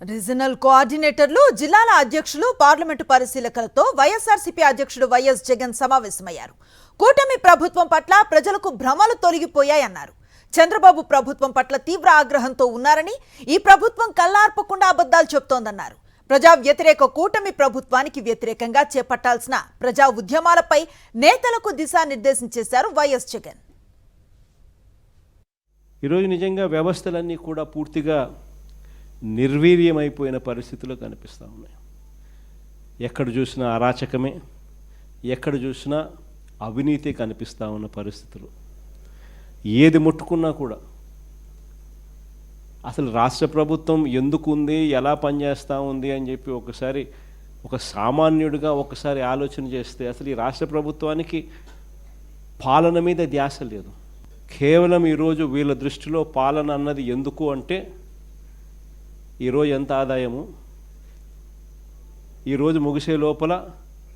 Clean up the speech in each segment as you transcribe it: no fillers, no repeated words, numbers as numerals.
Regional కోఆర్డినేటర్లు జిల్లాల అధ్యక్షులు parliament పరిశీలకులతో YSRCP అధ్యక్షుడు వైఎస్ జగన్ సమావేశమయ్యారు. కూటమి ప్రభుత్వం పట్ల ప్రజలకు భ్రమలు తొలగిపోయాయన్నారు. చంద్రబాబు ప్రభుత్వం పట్ల తీవ్ర ఆగ్రహంతో ఉన్నారని, ఈ ప్రభుత్వం కళ్ళార్పకుండా అబద్ధాలు చెబుతోందన్నారు. ప్రజా వ్యతిరేక కూటమి ప్రభుత్వానికి వ్యతిరేకంగా చేపట్టాల్సిన ప్రజా ఉద్యమాలపై నేతలకు దిశానిర్దేశం చేశారు వైఎస్ జగన్. ఈరోజు నిజంగా వ్యవస్థలన్నీ కూడా పూర్తిగా నిర్వీర్యమైపోయిన పరిస్థితులు కనిపిస్తూ ఉన్నాయి. ఎక్కడ చూసినా అరాచకమే, ఎక్కడ చూసినా అవినీతి కనిపిస్తూ ఉన్న పరిస్థితులు. ఏది ముట్టుకున్నా కూడా అసలు రాష్ట్ర ప్రభుత్వం ఎందుకు ఉంది, ఎలా పనిచేస్తూ ఉంది అని చెప్పి ఒకసారి ఒక సామాన్యుడిగా ఒకసారి ఆలోచన చేస్తే అసలు ఈ రాష్ట్ర ప్రభుత్వానికి పాలన మీద ధ్యాస లేదు. కేవలం ఈరోజు వీళ్ళ దృష్టిలో పాలన అన్నది ఎందుకు అంటే ఈరోజు ఎంత ఆదాయము, ఈరోజు ముగిసే లోపల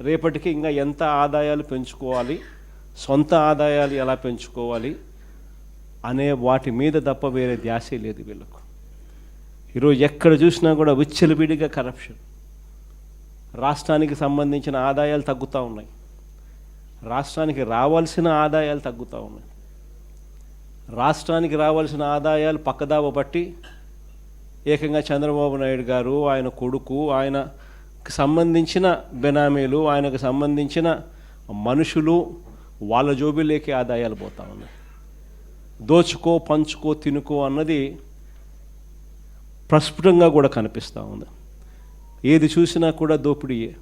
రేపటికి ఇంకా ఎంత ఆదాయాలు పెంచుకోవాలి, సొంత ఆదాయాలు ఎలా పెంచుకోవాలి అనే వాటి మీద తప్ప వేరే ధ్యాసే లేదు వీళ్ళకు. ఈరోజు ఎక్కడ చూసినా కూడా విచ్చలవిడిగా కరప్షన్. రాష్ట్రానికి సంబంధించిన ఆదాయాలు తగ్గుతూ ఉన్నాయి, రాష్ట్రానికి రావాల్సిన ఆదాయాలు తగ్గుతూ ఉన్నాయి. రాష్ట్రానికి రావాల్సిన ఆదాయాలు పక్కదావ బట్టి ఏకంగా చంద్రబాబు నాయుడు గారు, ఆయన కొడుకు, ఆయనకు సంబంధించిన బెనామీలు, ఆయనకు సంబంధించిన మనుషులు వాళ్ళ జోబిలోకి ఆదాయాలు పోతా ఉన్నాయి. దోచుకో, పంచుకో, తినుకో అన్నది ప్రస్ఫుటంగా కూడా కనిపిస్తూ ఉంది. ఏది చూసినా కూడా దోపిడీయే.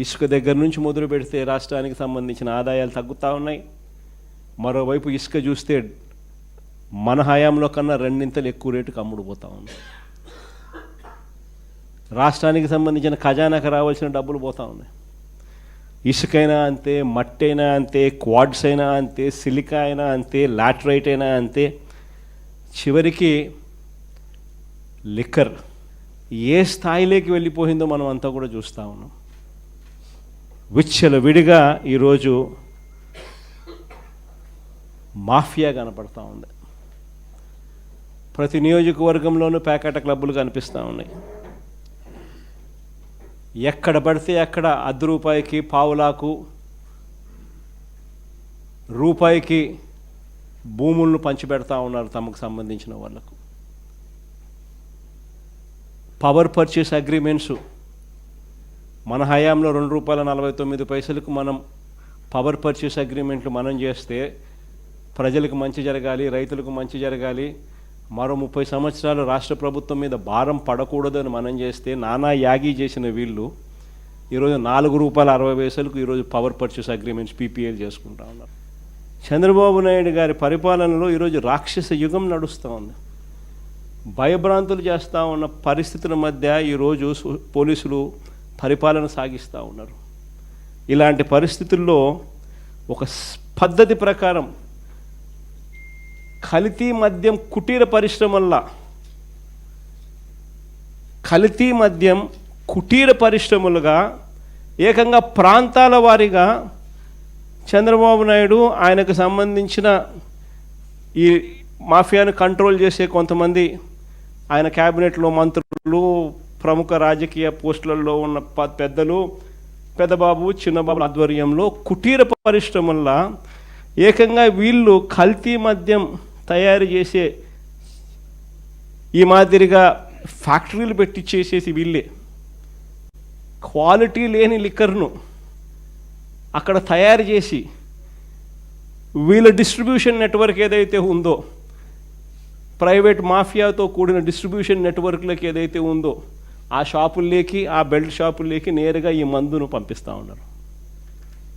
ఇసుక దగ్గర నుంచి మొదలు పెడితే రాష్ట్రానికి సంబంధించిన ఆదాయాలు తగ్గుతూ ఉన్నాయి. మరోవైపు ఇసుక చూస్తే మన హయాంలో కన్నా రెండింతలు ఎక్కువ రేటుకు అమ్ముడుపోతూ ఉంది. రాష్ట్రానికి సంబంధించిన ఖజానాకు రావాల్సిన డబ్బులు పోతూ ఉన్నాయి. ఇసుకైనా అంతే, మట్టి అయినా అంతే, క్వాడ్స్ అయినా అంతే, సిలికా అయినా అంతే, లాటరైట్ అయినా అంతే, చివరికి లిక్కర్ ఏ స్థాయిలోకి వెళ్ళిపోయిందో మనం అంతా కూడా చూస్తూ ఉన్నాం. విచ్చలవిడిగా ఈరోజు మాఫియా కనపడతా ఉంది. ప్రతి నియోజకవర్గంలోనూ ప్యాకెట్ క్లబ్బులు కనిపిస్తూ ఉన్నాయి. ఎక్కడ పడితే అక్కడ ₹1 పావులాకు రూపాయికి భూములను పంచిపెడతా ఉన్నారు తమకు సంబంధించిన వాళ్ళకు. పవర్ పర్చేస్ అగ్రిమెంట్స్ మన హయాంలో ₹2.49 మనం పవర్ పర్చేస్ అగ్రిమెంట్లు మనం చేస్తే ప్రజలకు మంచి జరగాలి, రైతులకు మంచి జరగాలి, మరో 30 సంవత్సరాలు రాష్ట్ర ప్రభుత్వం మీద భారం పడకూడదని మనం చేస్తే నానా యాగి చేసిన వీళ్ళు ఈరోజు ₹4.60 ఈరోజు పవర్ పర్చేస్ అగ్రిమెంట్స్ పీపీఎల్ చేసుకుంటా ఉన్నారు. చంద్రబాబు నాయుడు గారి పరిపాలనలో ఈరోజు రాక్షస యుగం నడుస్తూ ఉంది. భయభ్రాంతులు చేస్తూ ఉన్న పరిస్థితుల మధ్య ఈరోజు పోలీసులు పరిపాలన సాగిస్తూ ఉన్నారు. ఇలాంటి పరిస్థితుల్లో ఒక పద్ధతి ప్రకారం కల్తీ మద్యం కుటీర పరిశ్రమల్లా, కల్తీ మద్యం కుటీర పరిశ్రమలుగా ఏకంగా ప్రాంతాల వారీగా చంద్రబాబు నాయుడు ఆయనకు సంబంధించిన ఈ మాఫియాను కంట్రోల్ చేసే కొంతమంది ఆయన క్యాబినెట్లో మంత్రులు, ప్రముఖ రాజకీయ పోస్టులలో ఉన్న పెద్దలు, పెద్దబాబు, చిన్నబాబు ఆధ్వర్యంలో కుటీర పరిశ్రమల్లా ఏకంగా వీళ్ళు కల్తీ మద్యం తయారు చేసే ఈ మాదిరిగా ఫ్యాక్టరీలు పెట్టి చేసేసి వీళ్ళే క్వాలిటీ లేని లిక్కర్ను అక్కడ తయారు చేసి వీళ్ళ డిస్ట్రిబ్యూషన్ నెట్వర్క్ ఏదైతే ఉందో, ప్రైవేట్ మాఫియాతో కూడిన డిస్ట్రిబ్యూషన్ నెట్వర్క్లకి ఏదైతే ఉందో ఆ షాపుల్లోకి, ఆ బెల్ట్ షాపుల్లోకి నేరుగా ఈ మందును పంపిస్తూ ఉన్నారు.